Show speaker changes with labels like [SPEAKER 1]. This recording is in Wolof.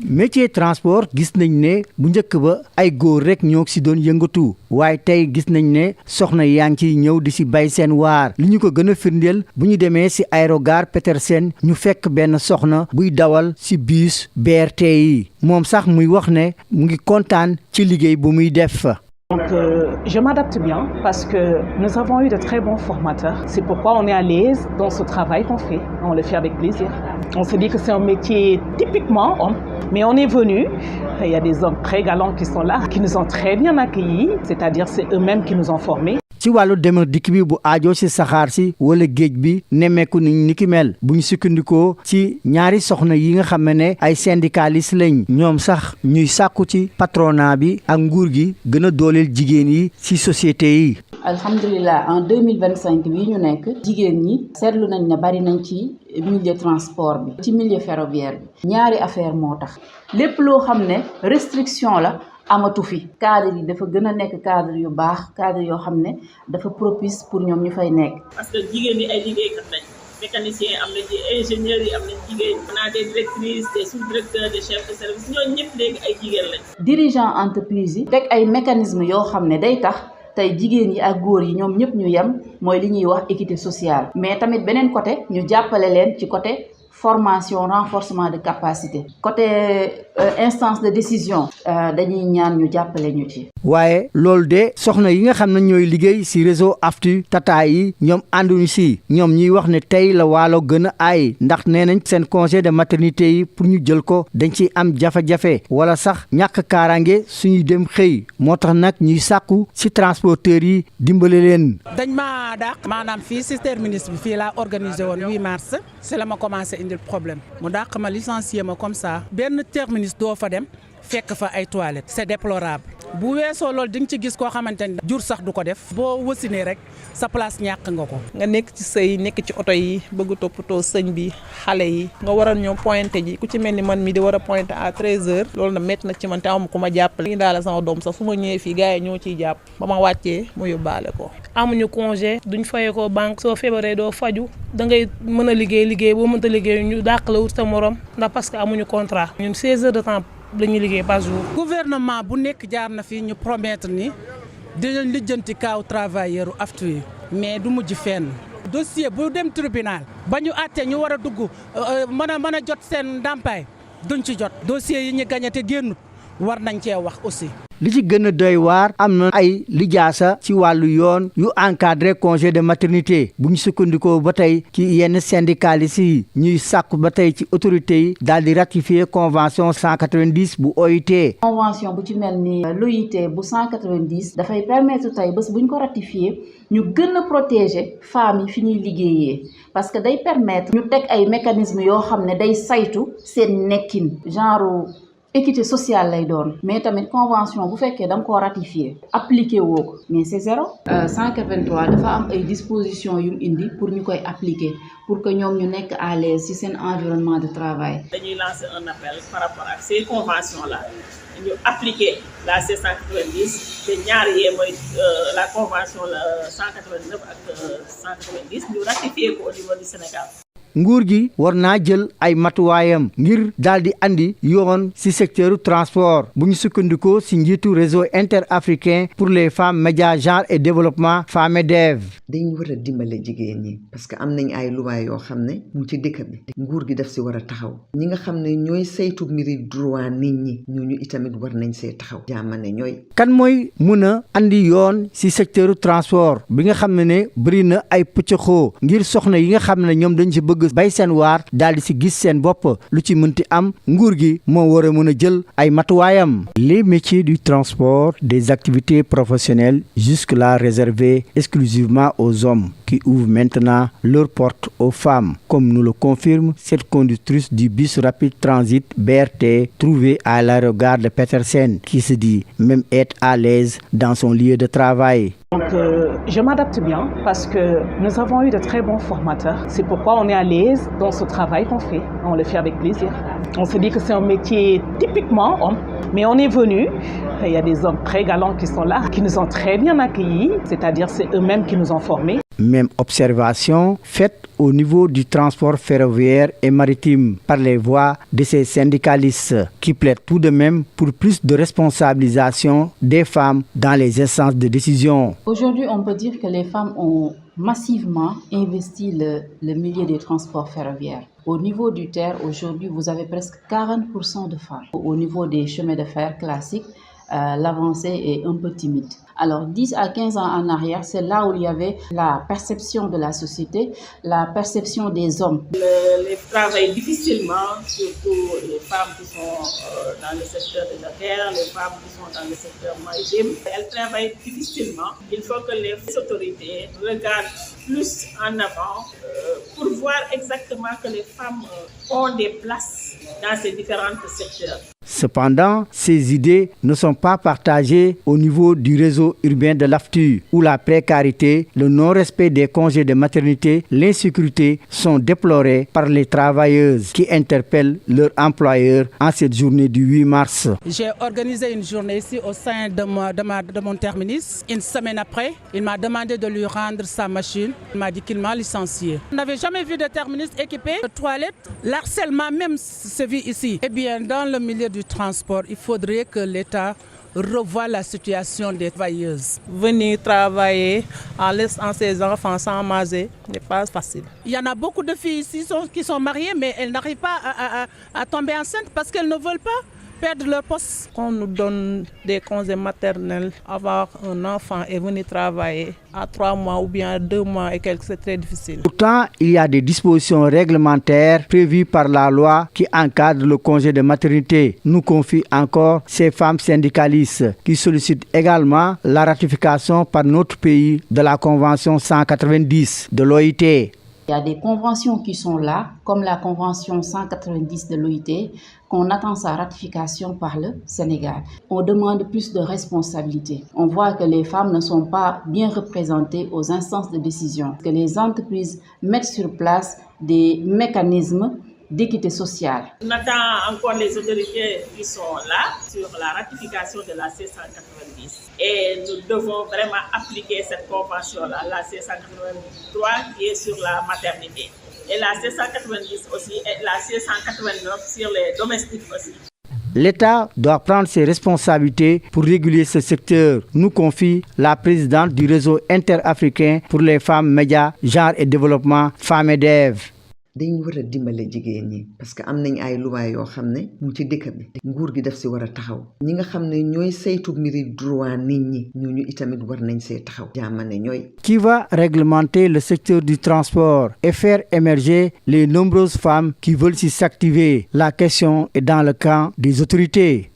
[SPEAKER 1] métier transport gis nañ ne bu njëkk ba ay góor rek ñoo si doon yëngatu waaye tey gis nañ ne soxna yaa ngi ciy ñëw di si bay seen waar li ñu ko gën a firndeel bu ñu demee si aérogare Petersen ñu fekk benn soxna buy dawal si bus BRT yi moom sax muy wax ne mu ngi kontaan ci liggéey bu muy def.
[SPEAKER 2] Donc je m'adapte bien parce que nous avons eu de très bons formateurs. C'est pourquoi on est à l'aise dans ce travail qu'on fait. On le fait avec plaisir. On se dit que c'est un métier typiquement homme, mais on est venu. Il y a des hommes très galants qui sont là, qui nous ont très bien accueillis. C'est-à-dire c'est eux-mêmes qui nous ont formés.
[SPEAKER 1] ci wàllu dem ak dikk bi bu aajo si saxaar si wala géej bi nemmeeku ni ki mel bu ñu sukkandikoo ci ñaari soxna yi nga xam ne ay syndicalistes lañ ñoom sax ñuy sàkku ci patronat bi ak nguur gi gën a dooleel jigéen yi ci société yi.
[SPEAKER 3] alhamdulilah en 2025 bii ñu nekk jigéen ñi seetlu nañ ne bari nañ ci milieu transport bi ci milieu ferroviaire bi ñaari affaire moo tax lépp loo xam ne restriction la. amatu fi cadre yi dafa gën a nekk cadre yu baax cadre yoo xam ne dafa propice pour ñoom ñu fay nekk.
[SPEAKER 4] parce que jigéen ñi ay liggéeykat lañ mécaniciens am nañ ci ingénieurs yi am nañ jigéen on a des directrices des sous-directeurs des chefs de service ñooñu ñëpp léegi ay jigéen lañ.
[SPEAKER 3] dirigeant entreprise yi teg ay mécanismes yoo xam ne day tax tey jigéen yi ak góor yi ñoom ñëpp ñu yem mooy li ñuy wax équité sociale mais tamit beneen côté ñu jàppale leen ci côté. Formation, renforcement de capacité. Côté instance de décision, dañuy ñaan ñu jàppale ñu ci.
[SPEAKER 1] waaye loolu de soxna yi nga xam ne ñooy liggéey ci réseau AFTU Tata yi ñoom ànduñu ci ñoom ñuy wax ne tey la waalo gën a aay ndax nee nañ seen congé de maternité yi pour ñu jël ko dañ ci am jafe-jafe wala sax ñàkk kaaraange suñuy dem xëy moo tax nag ñuy sàkku ci transporteurs yi dimbale leen.
[SPEAKER 5] dañ maa dàq maanaam fii ci terminus bi fii laa organisé woon 8 mars c'est la ma commencé indil problème mu dàq ma licencié ma comme ça benn terminus doo fa dem fekk fa ay toilettes c'est déplorable bu weesoo loolu di nga ci gis koo xamante ni jur sax du ko def boo wasinee rek sa place ñàkk nga ko.
[SPEAKER 6] nga nekk ci sëy nekk ci oto yi bëgg toppatoo sëñ bi xale yi nga waral ñoom pointé ji ku ci mel ni man mi di war a pointé à 13h loolu na métti na ci man te amu ku ma jàppale. li daal sama doom sax su ma ñëwee fii gars yi ñoo ciy jàpp ba ma wàccee mu yóbbaale ko.
[SPEAKER 7] amuñu congé duñ fayee ko banque soo feebaree doo faju da ngay mën a liggéey boo mënta liggéey ñu dàq la wut sa morom ndax parce que amuñu contrat. ñun 16 heures de temps lañuy liggéey par jour.
[SPEAKER 5] gouvernement bu nekk jaar na fi ñu promettre ni dinañ lijjanti kaaw travailleur AFTU yi mais du mujj fenn. dossier bu dem tribunal ba ñu àtte ñu war a dugg mën a jot seen ndàmpaay duñ ci jot. dossier yi ñu gagné te génnut war nañ cee wax aussi.
[SPEAKER 1] li ci gën a doy waar am na ay lijaasa ci wàllu yoon yu encadré congé de maternité bu ñu sukkandikoo ba tey ci yenn syndicalistes yi ñuy sàkku ba tey ci autorités yi daal di ratifier convention 190 bu OIT.
[SPEAKER 3] convention bu ci mel ni l'OIT bu 190 dafay permettre tey bés bu ñu ko ratifier ñu gën a protéger femmes yi fi ñuy liggéeyee parce que day permettre ñu teg ay mécanismes yoo xam ne day saytu seen nekkin genre. équité sociale lay doon mais tamit convention bu fekkee da nga koo ratifié appliqué woo ko mais c'est zéro. 183 dafa am ay dispositions yu mu indi pour ñu koy appliquer pour que ñoom ñu nekk à l'aise ci seen environnement de travail.
[SPEAKER 4] dañuy lancer un appel par rapport ak ces conventions là ñu appliquer la C190 te ñaar yee mooy la convention la 189 ak 190 ñu ratifié ko au niveau du Sénégal.
[SPEAKER 1] nguur gi war naa jël ay matuwaayam ngir daal di andi yoon ci secteur transport bu ñu sukkandikoo ci njiitu réseau interafricain pour les femmes médias genre et développement FAMEDEV.
[SPEAKER 8] dañu war a dimbale jigéen ñi parce que am nañ ay loi yoo xam ne mu ci dëkk bi nguur gi daf ci war a taxaw ñi nga xam ne ñooy saytu mbiri droit nit ñi ñooñu itamit war nañ see taxaw jaamane ñooy.
[SPEAKER 1] kan mooy mun a andi yoon ci secteur transport bi nga xam ne bëri na ay pëccëxoo ngir soxna yi nga xam ne ñoom dañ ci bëgg bay seen waar daal di ci gis seen bopp lu ci mënti am nguur gi moo war a mën a jël ay matuwaayam. Les métiers du transport, des activités professionnelles jusque-là réservées exclusivement aux hommes qui ouvrent maintenant leurs portes aux femmes, comme nous le confirme cette conductrice du bus rapide transit BRT trouvée à l'aérogare de Petersen qui se dit même être à l'aise dans son lieu de travail.
[SPEAKER 2] Donc je m'adapte bien parce que nous avons eu de très bons formateurs. C'est pourquoi on est à l'aise dans ce travail qu'on fait. On le fait avec plaisir. On se dit que c'est un métier typiquement homme, mais on est venu. Il y a des hommes très galants qui sont là, qui nous ont très bien accueillis. C'est-à-dire c'est eux-mêmes qui nous ont formés.
[SPEAKER 1] Même observation faite au niveau du transport ferroviaire et maritime par les voix de ces syndicalistes qui plaident tout de même pour plus de responsabilisation des femmes dans les instances de décision.
[SPEAKER 3] Aujourd'hui, on peut dire que les femmes ont massivement investi le milieu des transports ferroviaires. Au niveau du terre, aujourd'hui, vous avez presque 40% de femmes. Au niveau des chemins de fer classiques, l'avancée est un peu timide. Alors 10 à 15 ans en arrière, c'est là où il y avait la perception de la société, la perception des hommes.
[SPEAKER 4] Les travaillent difficilement, surtout les femmes qui sont dans le secteur de la terre, les femmes qui sont dans le secteur maritime. Elles travaillent difficilement. Il faut que les autorités regardent plus en avant pour voir exactement que les femmes ont des places dans ces différents secteurs.
[SPEAKER 1] Cependant, ces idées ne sont pas partagées au niveau du réseau urbain de l'AFTU, où la précarité, le non-respect des congés de maternité, l'insécurité sont déplorés par les travailleuses qui interpellent leur employeur en cette journée du 8 mars.
[SPEAKER 5] J'ai organisé une journée ici au sein de mon terminus. Une semaine après, il m'a demandé de lui rendre sa machine. Il m'a dit qu'il m'a licencié. On n'avait jamais vu de terminus équipé de toilettes. L'harcèlement même se vit ici. Eh bien, dans le milieu du transport, il faudrait que l'État revoie la situation des travailleuses.
[SPEAKER 6] Venir travailler en laissant ses enfants sans manger n'est pas facile.
[SPEAKER 5] Il y en a beaucoup de filles ici qui sont mariées, mais elles n'arrivent pas à tomber enceintes parce qu'elles ne veulent pas perdre leur poste.
[SPEAKER 6] Qu'on nous donne des congés maternels, avoir un enfant et venir travailler à 3 mois ou bien à 2 mois et quelques, c'est très difficile.
[SPEAKER 1] Pourtant, il y a des dispositions réglementaires prévues par la loi qui encadrent le congé de maternité, nous confient encore ces femmes syndicalistes qui sollicitent également la ratification par notre pays de la Convention 190 de l'OIT.
[SPEAKER 3] Il y a des conventions qui sont là, comme la Convention 190 de l'OIT, qu'on attend sa ratification par le Sénégal. On demande plus de responsabilité. On voit que les femmes ne sont pas bien représentées aux instances de décision, que les entreprises mettent sur place des mécanismes d'équité sociale.
[SPEAKER 4] On attend encore les autorités qui sont là sur la ratification de la C190 et nous devons vraiment appliquer cette convention-là, la C183 qui est sur la maternité et la C190 aussi et la C189 sur les domestiques aussi.
[SPEAKER 1] L'État doit prendre ses responsabilités pour réguler ce secteur, nous confie la présidente du réseau interafricain pour les femmes, médias, genre et développement, FAMEDEV.
[SPEAKER 8] dañu war a dimbale jigéen ñi parce que am nañ ay loi yoo xam ne mu ci dëkk bi nguur gi daf si war a taxaw ñi nga xam ne ñooy saytu mbiri droit nit ñi ñooñu itamit war nañ see taxaw jaamane ñooy.
[SPEAKER 1] Qui va réglementer le secteur du transport et faire émerger les nombreuses femmes qui veulent s'y activer? La question est dans le camp des autorités.